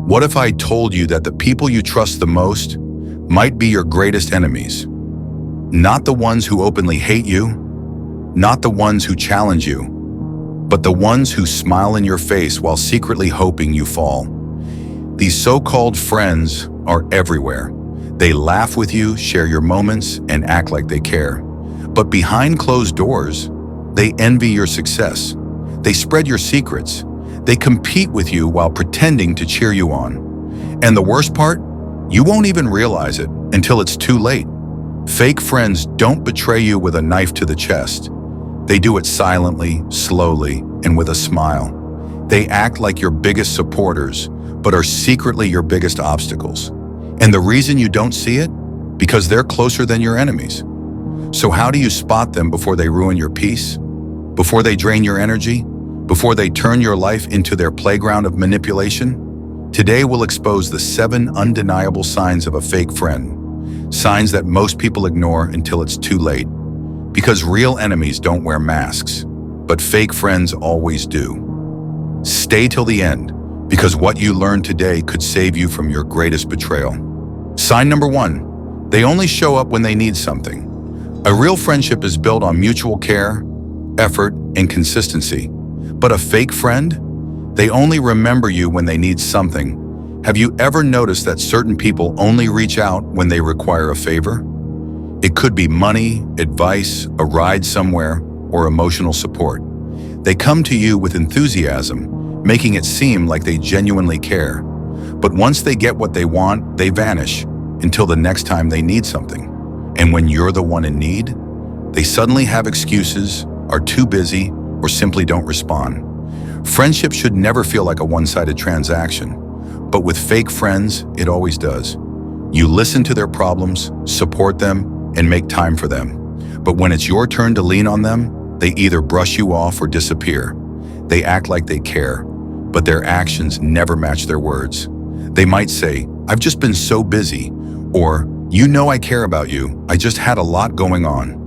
What if I told you that the people you trust the most might be your greatest enemies? Not the ones who openly hate you, not the ones who challenge you, but the ones who smile in your face while secretly hoping you fall. These so-called friends are everywhere. They laugh with you, share your moments, and act like they care. But behind closed doors, they envy your success. They spread your secrets. They compete with you while pretending to cheer you on. And the worst part? You won't even realize it until it's too late. Fake friends don't betray you with a knife to the chest. They do it silently, slowly, and with a smile. They act like your biggest supporters, but are secretly your biggest obstacles. And the reason you don't see it? Because they're closer than your enemies. So how do you spot them before they ruin your peace? Before they drain your energy? Before they turn your life into their playground of manipulation? Today we'll expose the 7 undeniable signs of a fake friend. Signs that most people ignore until it's too late. Because real enemies don't wear masks, but fake friends always do. Stay till the end, because what you learn today could save you from your greatest betrayal. Sign number 1, they only show up when they need something. A real friendship is built on mutual care, effort, and consistency. But a fake friend? They only remember you when they need something. Have you ever noticed that certain people only reach out when they require a favor? It could be money, advice, a ride somewhere, or emotional support. They come to you with enthusiasm, making it seem like they genuinely care. But once they get what they want, they vanish until the next time they need something. And when you're the one in need, they suddenly have excuses, are too busy, or simply don't respond. Friendship should never feel like a one-sided transaction, but with fake friends, it always does. You listen to their problems, support them, and make time for them. But when it's your turn to lean on them, they either brush you off or disappear. They act like they care, but their actions never match their words. They might say, "I've just been so busy," or, "You know I care about you, I just had a lot going on."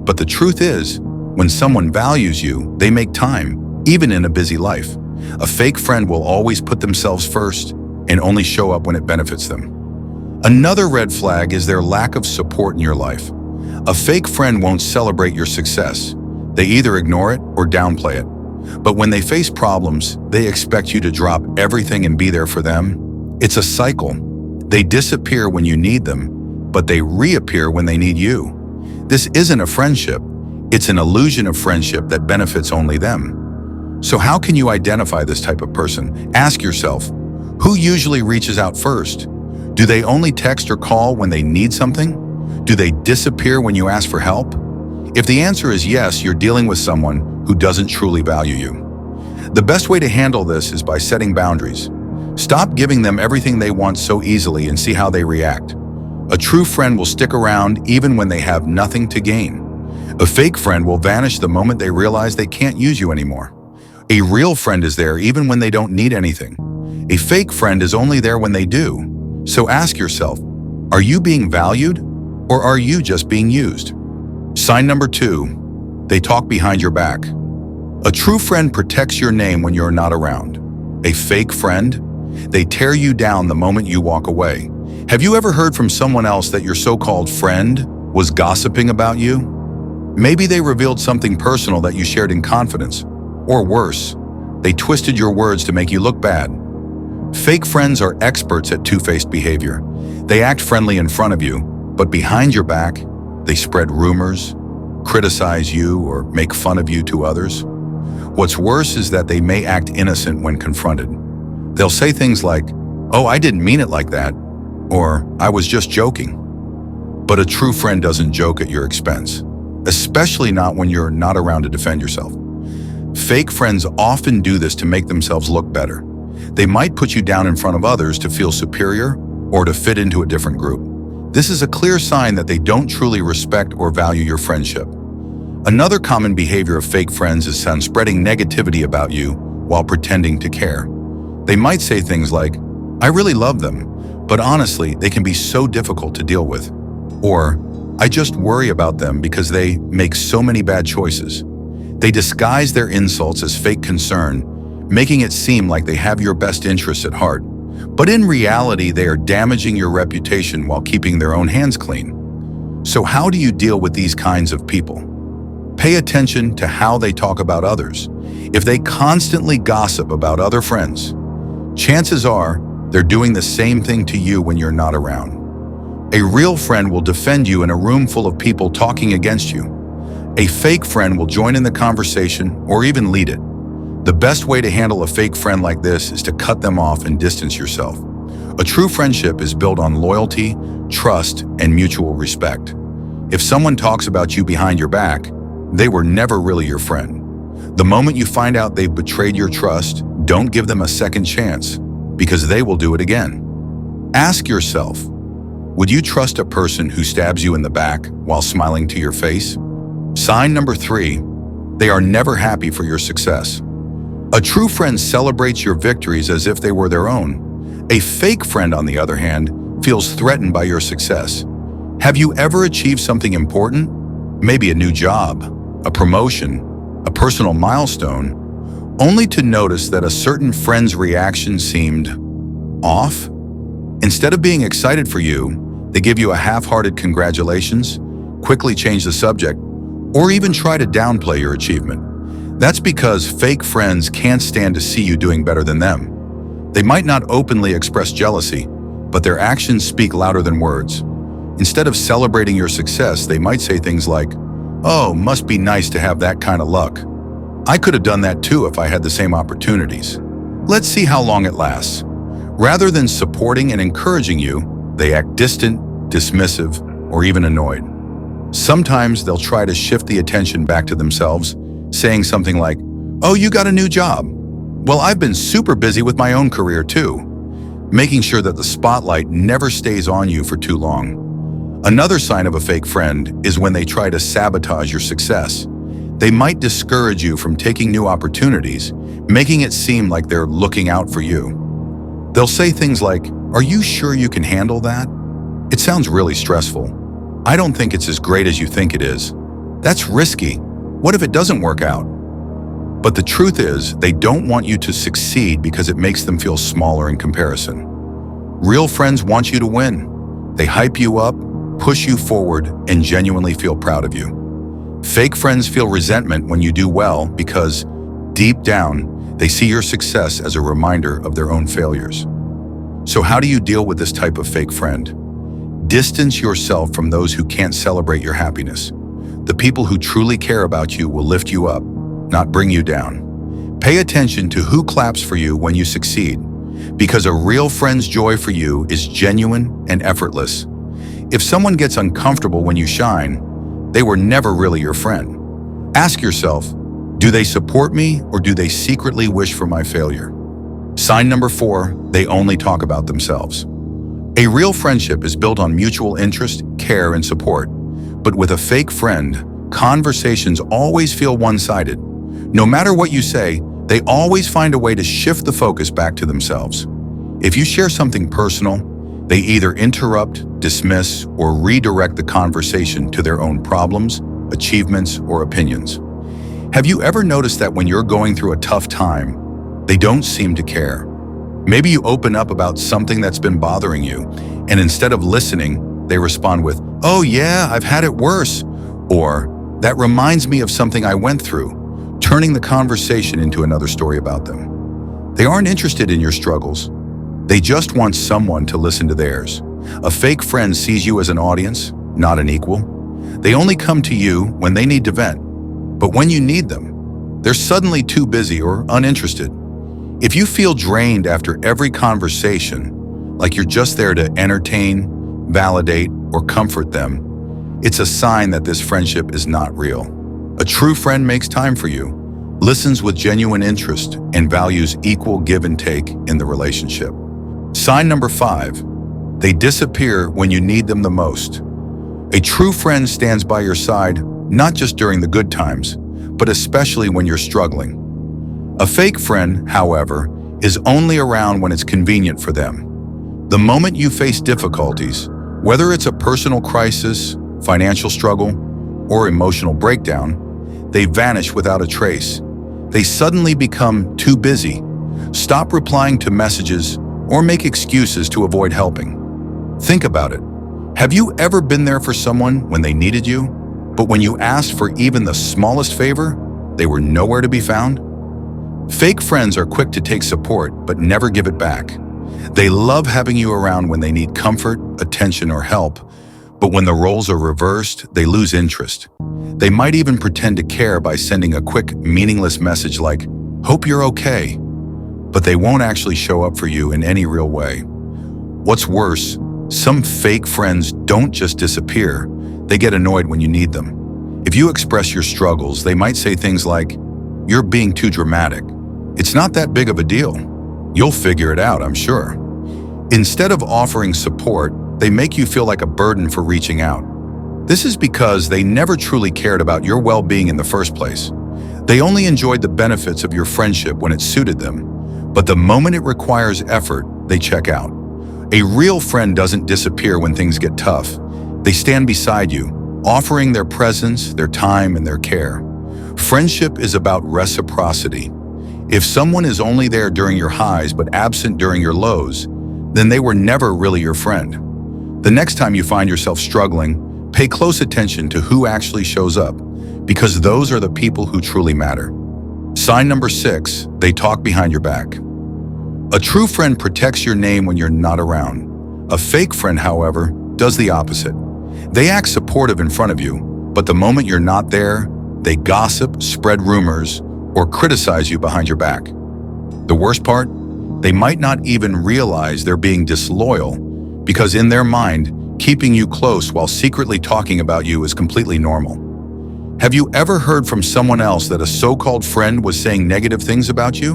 But the truth is, when someone values you, they make time, even in a busy life. A fake friend will always put themselves first and only show up when it benefits them. Another red flag is their lack of support in your life. A fake friend won't celebrate your success. They either ignore it or downplay it. But when they face problems, they expect you to drop everything and be there for them. It's a cycle. They disappear when you need them, but they reappear when they need you. This isn't a friendship. It's an illusion of friendship that benefits only them. So how can you identify this type of person? Ask yourself, who usually reaches out first? Do they only text or call when they need something? Do they disappear when you ask for help? If the answer is yes, you're dealing with someone who doesn't truly value you. The best way to handle this is by setting boundaries. Stop giving them everything they want so easily and see how they react. A true friend will stick around even when they have nothing to gain. A fake friend will vanish the moment they realize they can't use you anymore. A real friend is there even when they don't need anything. A fake friend is only there when they do. So ask yourself, are you being valued or are you just being used? Sign number 2, they talk behind your back. A true friend protects your name when you're not around. A fake friend? They tear you down the moment you walk away. Have you ever heard from someone else that your so-called friend was gossiping about you? Maybe they revealed something personal that you shared in confidence. Or worse, they twisted your words to make you look bad. Fake friends are experts at two-faced behavior. They act friendly in front of you, but behind your back, they spread rumors, criticize you, or make fun of you to others. What's worse is that they may act innocent when confronted. They'll say things like, "Oh, I didn't mean it like that," or "I was just joking." But a true friend doesn't joke at your expense, especially not when you're not around to defend yourself. Fake friends often do this to make themselves look better. They might put you down in front of others to feel superior or to fit into a different group. This is a clear sign that they don't truly respect or value your friendship. Another common behavior of fake friends is spreading negativity about you while pretending to care. They might say things like, "I really love them, but honestly, they can be so difficult to deal with." Or, "I just worry about them because they make so many bad choices." They disguise their insults as fake concern, making it seem like they have your best interests at heart. But in reality, they are damaging your reputation while keeping their own hands clean. So how do you deal with these kinds of people? Pay attention to how they talk about others. If they constantly gossip about other friends, chances are they're doing the same thing to you when you're not around. A real friend will defend you in a room full of people talking against you. A fake friend will join in the conversation or even lead it. The best way to handle a fake friend like this is to cut them off and distance yourself. A true friendship is built on loyalty, trust, and mutual respect. If someone talks about you behind your back, they were never really your friend. The moment you find out they've betrayed your trust, don't give them a second chance, because they will do it again. Ask yourself, would you trust a person who stabs you in the back while smiling to your face? Sign number 3, they are never happy for your success. A true friend celebrates your victories as if they were their own. A fake friend, on the other hand, feels threatened by your success. Have you ever achieved something important? Maybe a new job, a promotion, a personal milestone, only to notice that a certain friend's reaction seemed off? Instead of being excited for you, they give you a half-hearted congratulations, quickly change the subject, or even try to downplay your achievement. That's because fake friends can't stand to see you doing better than them. They might not openly express jealousy, but their actions speak louder than words. Instead of celebrating your success, they might say things like, "Oh, must be nice to have that kind of luck. I could have done that too if I had the same opportunities. Let's see how long it lasts." Rather than supporting and encouraging you, they act distant, dismissive, or even annoyed. Sometimes they'll try to shift the attention back to themselves, saying something like, "Oh, you got a new job. Well, I've been super busy with my own career too," making sure that the spotlight never stays on you for too long. Another sign of a fake friend is when they try to sabotage your success. They might discourage you from taking new opportunities, making it seem like they're looking out for you. They'll say things like, "Are you sure you can handle that? It sounds really stressful. I don't think it's as great as you think it is. That's risky. What if it doesn't work out?" But the truth is, they don't want you to succeed because it makes them feel smaller in comparison. Real friends want you to win. They hype you up, push you forward, and genuinely feel proud of you. Fake friends feel resentment when you do well because, deep down, they see your success as a reminder of their own failures. So how do you deal with this type of fake friend? Distance yourself from those who can't celebrate your happiness. The people who truly care about you will lift you up, not bring you down. Pay attention to who claps for you when you succeed, because a real friend's joy for you is genuine and effortless. If someone gets uncomfortable when you shine, they were never really your friend. Ask yourself, do they support me or do they secretly wish for my failure? Sign number 4, they only talk about themselves. A real friendship is built on mutual interest, care, and support. But with a fake friend, conversations always feel one-sided. No matter what you say, they always find a way to shift the focus back to themselves. If you share something personal, they either interrupt, dismiss, or redirect the conversation to their own problems, achievements, or opinions. Have you ever noticed that when you're going through a tough time, they don't seem to care? Maybe you open up about something that's been bothering you, and instead of listening, they respond with, "Oh yeah, I've had it worse," or "That reminds me of something I went through," turning the conversation into another story about them. They aren't interested in your struggles. They just want someone to listen to theirs. A fake friend sees you as an audience, not an equal. They only come to you when they need to vent. But when you need them, they're suddenly too busy or uninterested. If you feel drained after every conversation, like you're just there to entertain, validate, or comfort them, it's a sign that this friendship is not real. A true friend makes time for you, listens with genuine interest, and values equal give and take in the relationship. Sign number 5, they disappear when you need them the most. A true friend stands by your side, not just during the good times, but especially when you're struggling. A fake friend, however, is only around when it's convenient for them. The moment you face difficulties, whether it's a personal crisis, financial struggle, or emotional breakdown, they vanish without a trace. They suddenly become too busy, stop replying to messages, or make excuses to avoid helping. Think about it. Have you ever been there for someone when they needed you, but when you asked for even the smallest favor, they were nowhere to be found? Fake friends are quick to take support but never give it back. They love having you around when they need comfort, attention, or help, but when the roles are reversed, they lose interest. They might even pretend to care by sending a quick, meaningless message like, "Hope you're okay," but they won't actually show up for you in any real way. What's worse, some fake friends don't just disappear, they get annoyed when you need them. If you express your struggles, they might say things like, "You're being too dramatic. It's not that big of a deal. You'll figure it out, I'm sure." Instead of offering support, they make you feel like a burden for reaching out. This is because they never truly cared about your well-being in the first place. They only enjoyed the benefits of your friendship when it suited them, but the moment it requires effort, they check out. A real friend doesn't disappear when things get tough. They stand beside you, offering their presence, their time, and their care. Friendship is about reciprocity. If someone is only there during your highs but absent during your lows, then they were never really your friend. The next time you find yourself struggling, pay close attention to who actually shows up, because those are the people who truly matter. Sign number 6, they talk behind your back. A true friend protects your name when you're not around. A fake friend, however, does the opposite. They act supportive in front of you, but the moment you're not there, they gossip, spread rumors, or criticize you behind your back. The worst part? They might not even realize they're being disloyal, because in their mind, keeping you close while secretly talking about you is completely normal. Have you ever heard from someone else that a so-called friend was saying negative things about you?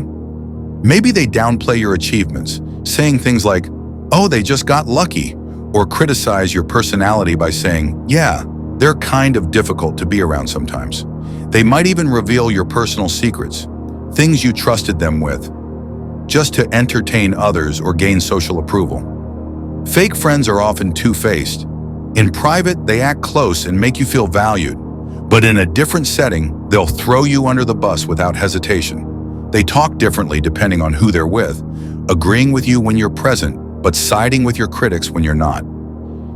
Maybe they downplay your achievements, saying things like, "Oh, they just got lucky," or criticize your personality by saying, "Yeah, they're kind of difficult to be around sometimes." They might even reveal your personal secrets, things you trusted them with, just to entertain others or gain social approval. Fake friends are often two-faced. In private, they act close and make you feel valued, but in a different setting, they'll throw you under the bus without hesitation. They talk differently depending on who they're with, agreeing with you when you're present, but siding with your critics when you're not.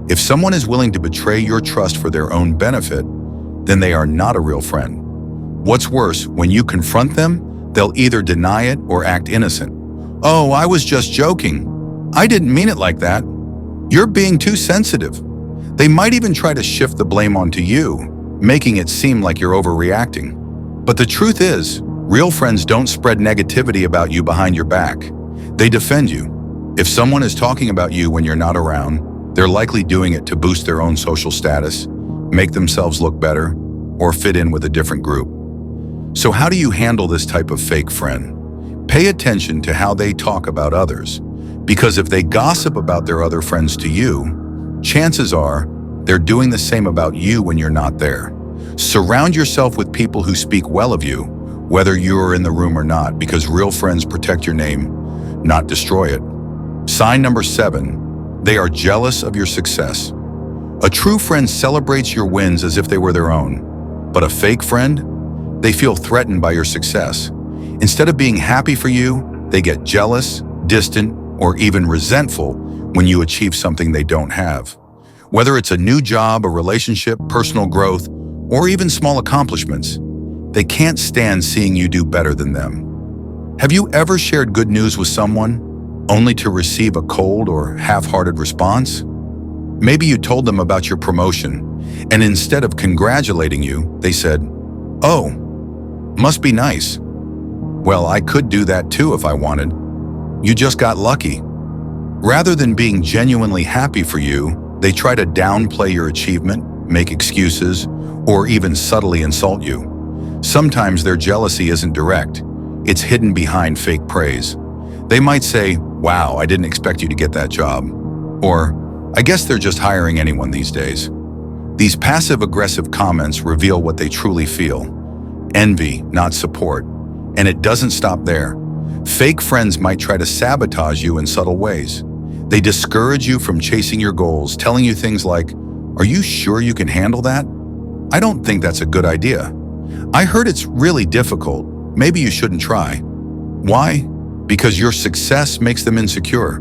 If someone is willing to betray your trust for their own benefit, then they are not a real friend. What's worse, when you confront them, they'll either deny it or act innocent. "Oh, I was just joking. I didn't mean it like that. You're being too sensitive." They might even try to shift the blame onto you, making it seem like you're overreacting. But the truth is, real friends don't spread negativity about you behind your back. They defend you. If someone is talking about you when you're not around, they're likely doing it to boost their own social status, make themselves look better, or fit in with a different group. So how do you handle this type of fake friend? Pay attention to how they talk about others, because if they gossip about their other friends to you, chances are they're doing the same about you when you're not there. Surround yourself with people who speak well of you, whether you're in the room or not, because real friends protect your name, not destroy it. Sign number 7, they are jealous of your success. A true friend celebrates your wins as if they were their own, but a fake friend? They feel threatened by your success. Instead of being happy for you, they get jealous, distant, or even resentful when you achieve something they don't have. Whether it's a new job, a relationship, personal growth, or even small accomplishments, they can't stand seeing you do better than them. Have you ever shared good news with someone, only to receive a cold or half-hearted response? Maybe you told them about your promotion, and instead of congratulating you, they said, "Oh, must be nice. Well, I could do that too if I wanted. You just got lucky." Rather than being genuinely happy for you, they try to downplay your achievement, make excuses, or even subtly insult you. Sometimes their jealousy isn't direct. It's hidden behind fake praise. They might say, "Wow, I didn't expect you to get that job." Or, "I guess they're just hiring anyone these days." These passive-aggressive comments reveal what they truly feel. Envy, not support. And it doesn't stop there. Fake friends might try to sabotage you in subtle ways. They discourage you from chasing your goals, telling you things like, "Are you sure you can handle that? I don't think that's a good idea. I heard it's really difficult. Maybe you shouldn't try." Why? Because your success makes them insecure.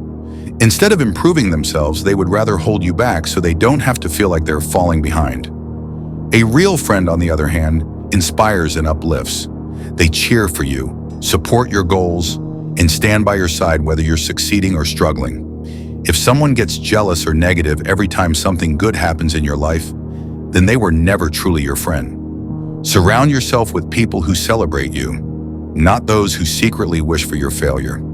Instead of improving themselves, they would rather hold you back so they don't have to feel like they're falling behind. A real friend, on the other hand, inspires and uplifts. They cheer for you, support your goals, and stand by your side whether you're succeeding or struggling. If someone gets jealous or negative every time something good happens in your life, then they were never truly your friend. Surround yourself with people who celebrate you, not those who secretly wish for your failure.